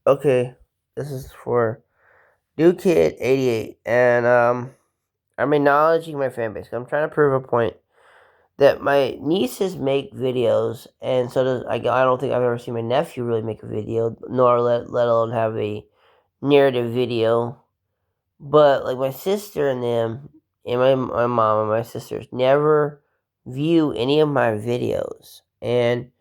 Okay, this is for New Kid 88, and I'm acknowledging my fan base. I'm trying to prove a point that my nieces make videos, and so does I. I don't think I've ever seen my nephew really make a video, nor let alone have a narrative video. But like my sister and them, and my mom and my sisters never view any of my videos, and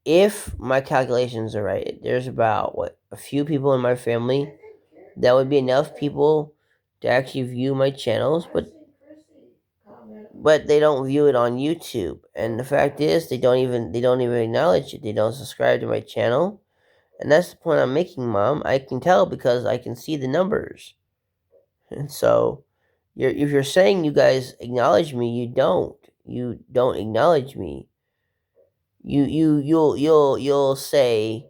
if my calculations are right, there's about a few people in my family that would be enough people to actually view my channels, but they don't view it on YouTube. And the fact is, they don't even acknowledge it. They don't subscribe to my channel, and that's the point I'm making, Mom. I can tell because I can see the numbers, and so if you're saying you guys acknowledge me, you don't. You don't acknowledge me. You'll say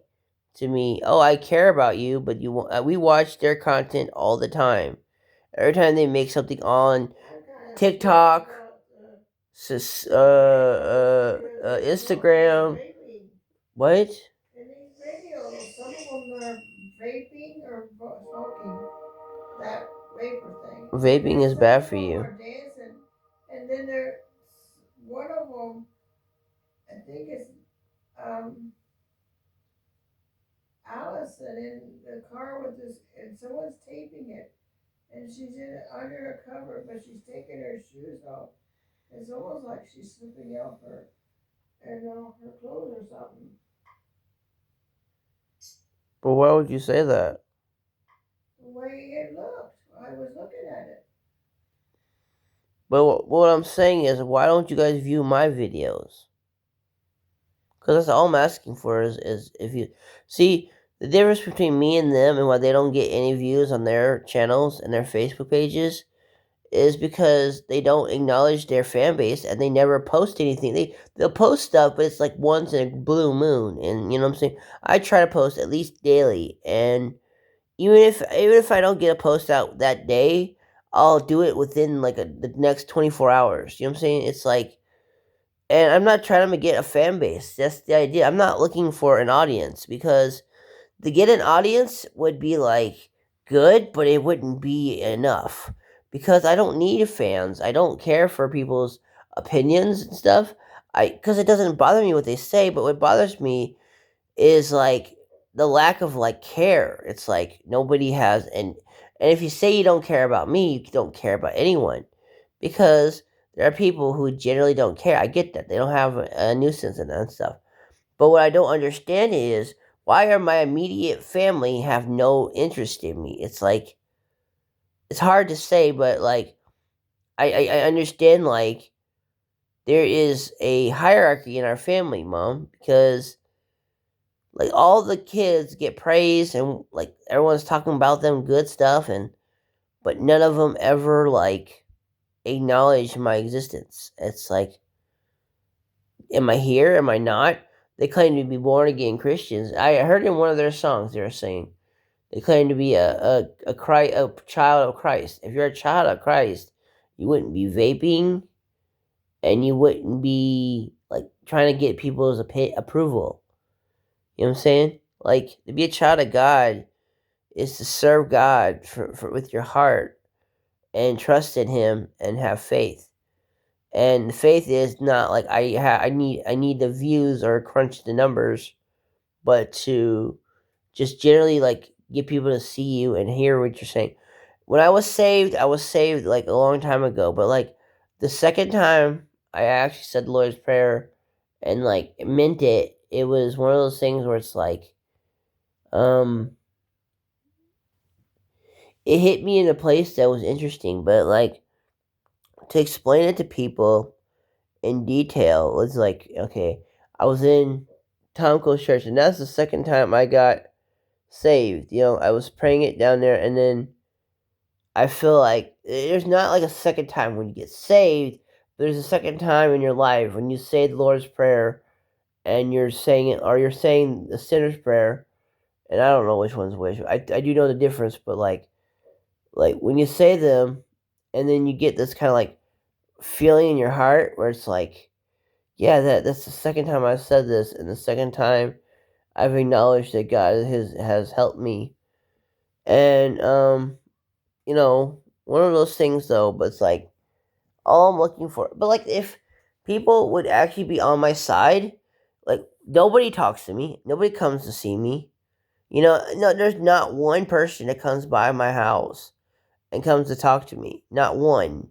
to me, "Oh, I care about you," but we watch their content all the time. Every time they make something on TikTok, Instagram, what? In these videos, some of them are vaping or smoking that vapor thing. Vaping is bad for you. Dancing, and then there, one of them, I think it's um Allison in the car with this, and someone's taping it, and she's in under a cover, but she's taking her shoes off. It's almost like she's slipping off her clothes or something. But why would you say that? The way it looked, I was looking at it. But what I'm saying is, why don't you guys view my videos? Because that's all I'm asking for is if you see the difference between me and them and why they don't get any views on their channels and their Facebook pages is because they don't acknowledge their fan base and they never post anything. They'll post stuff, but it's like once in a blue moon, and you know what I'm saying. I try to post at least daily, and even if I don't get a post out that day, I'll do it within like the next 24 hours. You know what I'm saying? It's like, and I'm not trying to get a fan base. That's the idea. I'm not looking for an audience because to get an audience would be like good, but it wouldn't be enough because I don't need fans. I don't care for people's opinions and stuff. I because it doesn't bother me what they say, but what bothers me is like the lack of like care. It's like nobody has and if you say you don't care about me, you don't care about anyone because there are people who generally don't care. I get that. They don't have a nuisance and that stuff. But what I don't understand is why are my immediate family have no interest in me? It's like it's hard to say, but like I understand like there is a hierarchy in our family, Mom, because like all the kids get praised and like everyone's talking about them good stuff and but none of them ever like acknowledge my existence. It's like, am I here? Am I not? They claim to be born again Christians. I heard in one of their songs they were saying they claim to be a child of Christ. If you're a child of Christ, you wouldn't be vaping and you wouldn't be like trying to get people's approval. You know what I'm saying? Like to be a child of God is to serve God with your heart and trust in Him and have faith. And faith is not like I need the views or crunch the numbers, but to just generally like get people to see you and hear what you're saying. When I was saved like a long time ago, but like the second time I actually said the Lord's Prayer and like meant it, it was one of those things where it's like, um, it hit me in a place that was interesting, but like to explain it to people in detail was like, okay, I was in Tom Cole's church, and that's the second time I got saved. You know, I was praying it down there, and then I feel like there's not like a second time when you get saved. But there's a second time in your life when you say the Lord's Prayer and you're saying it, or you're saying the sinner's prayer, and I don't know which one's which. I do know the difference, but like when you say them, and then you get this kind of like feeling in your heart where it's like, yeah, that's the second time I've said this, and the second time I've acknowledged that God has helped me. And you know, one of those things though, but it's like all I'm looking for. But like if people would actually be on my side, like nobody talks to me, nobody comes to see me. You know, no, there's not one person that comes by my house and comes to talk to me. Not one.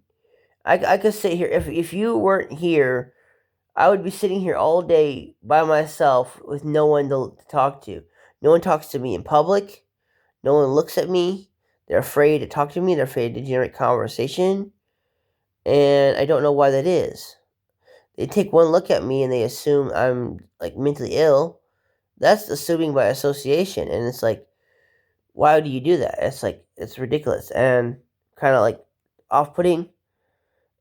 I could sit here if you weren't here, I would be sitting here all day by myself with no one to talk to. No one talks to me in public. No one looks at me. They're afraid to talk to me. They're afraid to generate conversation. And I don't know why that is. They take one look at me and they assume I'm like mentally ill. That's assuming by association. And it's like, why do you do that? It's like, it's ridiculous and kind of like off putting.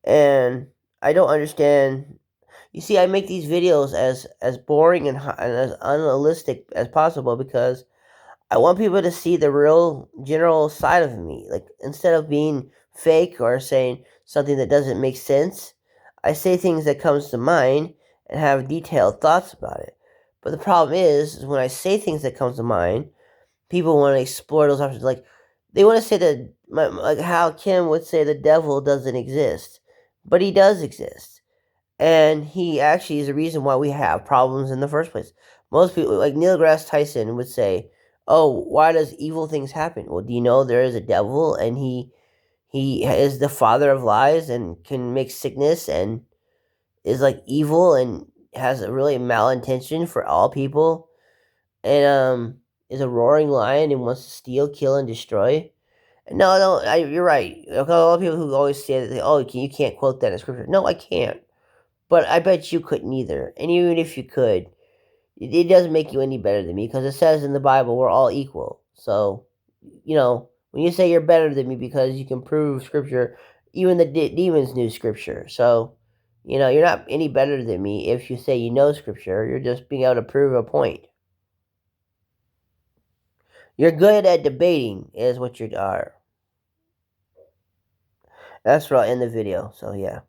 And I don't understand. You see, I make these videos as boring and as unrealistic as possible because I want people to see the real general side of me. Like instead of being fake or saying something that doesn't make sense, I say things that comes to mind and have detailed thoughts about it. But the problem is when I say things that comes to mind, people want to explore those options. Like they want to say that, like how Kim would say the devil doesn't exist, but he does exist, and he actually is the reason why we have problems in the first place. Most people, like Neil deGrasse Tyson, would say, "Oh, why does evil things happen?" Well, do you know there is a devil, and he is the father of lies and can make sickness and is like evil and has a really malintention for all people, and is a roaring lion and wants to steal, kill, and destroy. No, no, you're right. A lot of people who always say that, "Oh, you can't quote that in scripture." No, I can't. But I bet you couldn't either. And even if you could, it doesn't make you any better than me because it says in the Bible we're all equal. So, you know, when you say you're better than me because you can prove scripture, even the demons knew scripture. So, you know, you're not any better than me if you say you know scripture. You're just being able to prove a point. You're good at debating, is what you are. That's right in the video. So, yeah.